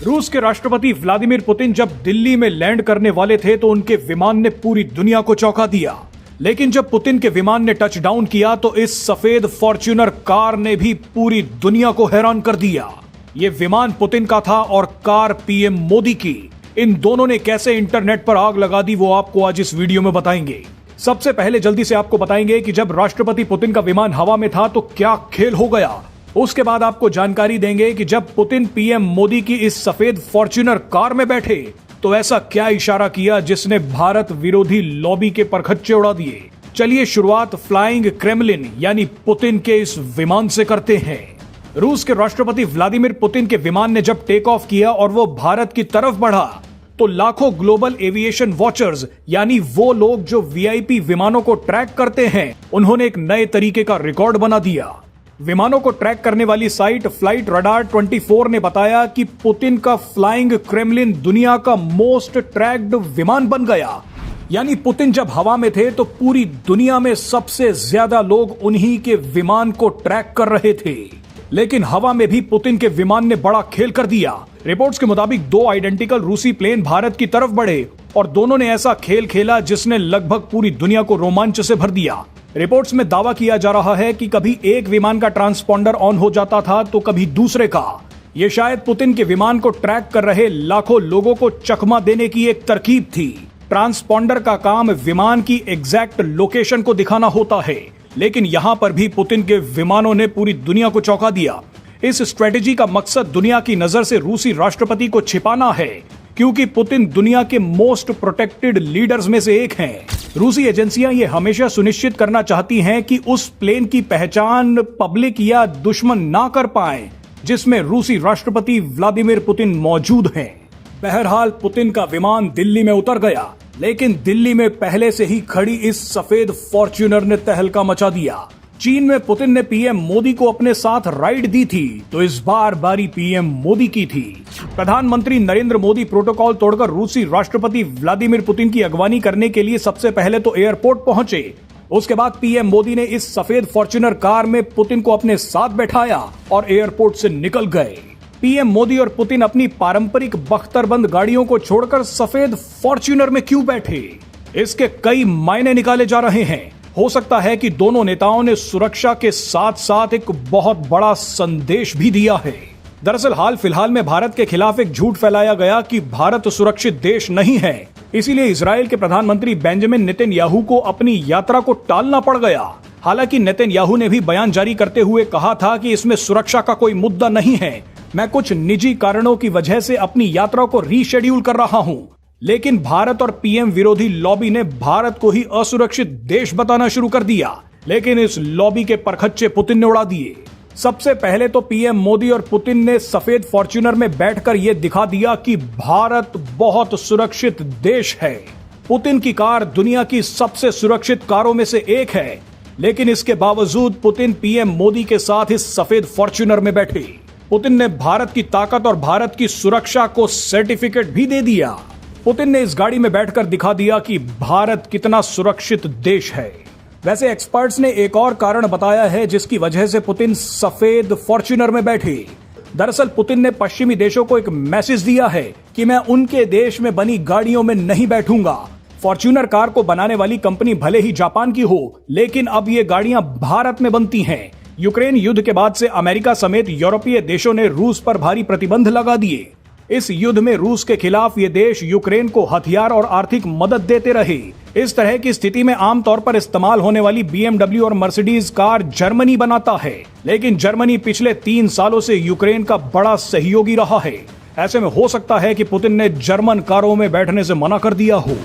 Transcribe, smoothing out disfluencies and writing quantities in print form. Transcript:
रूस के राष्ट्रपति व्लादिमीर पुतिन जब दिल्ली में लैंड करने वाले थे तो उनके विमान ने पूरी दुनिया को चौंका दिया। लेकिन जब पुतिन के विमान ने टच डाउन किया तो इस सफेद फॉर्च्यूनर कार ने भी पूरी दुनिया को हैरान कर दिया। ये विमान पुतिन का था और कार पीएम मोदी की। इन दोनों ने कैसे इंटरनेट पर आग लगा दी वो आपको आज इस वीडियो में बताएंगे। सबसे पहले जल्दी से आपको बताएंगे कि जब राष्ट्रपति पुतिन का विमान हवा में था तो क्या खेल हो गया। उसके बाद आपको जानकारी देंगे कि जब पुतिन पीएम मोदी की इस सफेद फॉर्च्यूनर कार में बैठे तो ऐसा क्या इशारा किया जिसने भारत विरोधी लॉबी के परखच्चे उड़ा दिए। चलिए शुरुआत फ्लाइंग क्रेमलिन यानी पुतिन के इस विमान से करते हैं। रूस के राष्ट्रपति व्लादिमीर पुतिन के विमान ने जब टेक ऑफ किया और वो भारत की तरफ बढ़ा तो लाखों ग्लोबल एविएशन वॉचर्स यानी वो लोग जो वीआईपी विमानों को ट्रैक करते हैं, उन्होंने एक नए तरीके का रिकॉर्ड बना दिया। विमानों को ट्रैक करने वाली साइट फ्लाइट रडार 24 ने बताया कि पुतिन का फ्लाइंग क्रेमलिन दुनिया का मोस्ट ट्रैक्ड विमान बन गया। यानी पुतिन जब हवा में थे तो पूरी दुनिया में सबसे ज्यादा लोग उन्हीं के विमान को ट्रैक कर रहे थे। लेकिन हवा में भी पुतिन के विमान ने बड़ा खेल कर दिया। रिपोर्ट्स के मुताबिक दो आइडेंटिकल रूसी प्लेन भारत की तरफ बढ़े और दोनों ने ऐसा खेल खेला जिसने लगभग पूरी दुनिया को रोमांच से भर दिया। रिपोर्ट्स में दावा किया जा रहा है कि कभी एक विमान का ट्रांसपॉन्डर ऑन हो जाता था तो कभी दूसरे का। ये शायद पुतिन के विमान को ट्रैक कर रहे लाखों लोगों को चकमा देने की एक तरकीब थी। ट्रांसपॉन्डर का काम विमान की एग्जैक्ट लोकेशन को दिखाना होता है, लेकिन यहां पर भी पुतिन के विमानों ने पूरी दुनिया को चौंका दिया। इस स्ट्रेटेजी का मकसद दुनिया की नजर से रूसी राष्ट्रपति को छिपाना है, क्योंकि पुतिन दुनिया के मोस्ट प्रोटेक्टेड लीडर्स में से एक हैं। रूसी एजेंसियां ये हमेशा सुनिश्चित करना चाहती हैं कि उस प्लेन की पहचान पब्लिक या दुश्मन ना कर पाए जिसमें रूसी राष्ट्रपति व्लादिमीर पुतिन मौजूद हैं। बहरहाल पुतिन का विमान दिल्ली में उतर गया, लेकिन दिल्ली में पहले से ही खड़ी इस सफेद फॉर्च्यूनर ने तहलका मचा दिया। चीन में पुतिन ने पीएम मोदी को अपने साथ राइड दी थी तो इस बार बारी पीएम मोदी की थी। प्रधानमंत्री नरेंद्र मोदी प्रोटोकॉल तोड़कर रूसी राष्ट्रपति व्लादिमीर पुतिन की अगवानी करने के लिए सबसे पहले तो एयरपोर्ट पहुंचे। उसके बाद पीएम मोदी ने इस सफेद फॉर्च्यूनर कार में पुतिन को अपने साथ बैठाया और एयरपोर्ट से निकल गए। पीएम मोदी और पुतिन अपनी पारंपरिक बख्तरबंद गाड़ियों को छोड़कर सफेद फॉर्च्यूनर में क्यों बैठे, इसके कई मायने निकाले जा रहे हैं। हो सकता है कि दोनों नेताओं ने सुरक्षा के साथ साथ एक बहुत बड़ा संदेश भी दिया है। दरअसल हाल फिलहाल में भारत के खिलाफ एक झूठ फैलाया गया कि भारत सुरक्षित देश नहीं है, इसीलिए इजराइल के प्रधानमंत्री बेंजामिन नेतन्याहू को अपनी यात्रा को टालना पड़ गया। हालांकि नेतन्याहू ने भी बयान जारी करते हुए कहा था कि इसमें सुरक्षा का कोई मुद्दा नहीं है, मैं कुछ निजी कारणों की वजह से अपनी यात्रा को रीशेड्यूल कर रहा हूं। लेकिन भारत और पीएम विरोधी लॉबी ने भारत को ही असुरक्षित देश बताना शुरू कर दिया, लेकिन इस लॉबी के परखच्चे पुतिन ने उड़ा दिए। सबसे पहले तो पीएम मोदी और पुतिन ने सफेद फॉर्च्यूनर में बैठकर यह दिखा दिया कि भारत बहुत सुरक्षित देश है। पुतिन की कार दुनिया की सबसे सुरक्षित कारों में से एक है, लेकिन इसके बावजूद पुतिन पीएम मोदी के साथ इस सफेद फॉर्च्यूनर में बैठे। पुतिन ने भारत की ताकत और भारत की सुरक्षा को सर्टिफिकेट भी दे दिया। पुतिन ने इस गाड़ी में बैठकर दिखा दिया कि भारत कितना सुरक्षित देश है। वैसे एक्सपर्ट्स ने एक और कारण बताया है जिसकी वजह से पुतिन सफेद फॉर्च्यूनर में बैठे। दरअसल पुतिन ने पश्चिमी देशों को एक मैसेज दिया है कि मैं उनके देश में बनी गाड़ियों में नहीं बैठूंगा। फॉर्च्यूनर कार को बनाने वाली कंपनी भले ही जापान की हो, लेकिन अब ये गाड़ियां भारत में बनती हैं। यूक्रेन युद्ध के बाद से अमेरिका समेत यूरोपीय देशों ने रूस पर भारी प्रतिबंध लगा दिए। इस युद्ध में रूस के खिलाफ ये देश यूक्रेन को हथियार और आर्थिक मदद देते रहे। इस तरह की स्थिति में आमतौर पर इस्तेमाल होने वाली BMW और मर्सिडीज कार जर्मनी बनाता है, लेकिन जर्मनी पिछले 3 सालों से यूक्रेन का बड़ा सहयोगी रहा है। ऐसे में हो सकता है कि पुतिन ने जर्मन कारों में बैठने से मना कर दिया हो।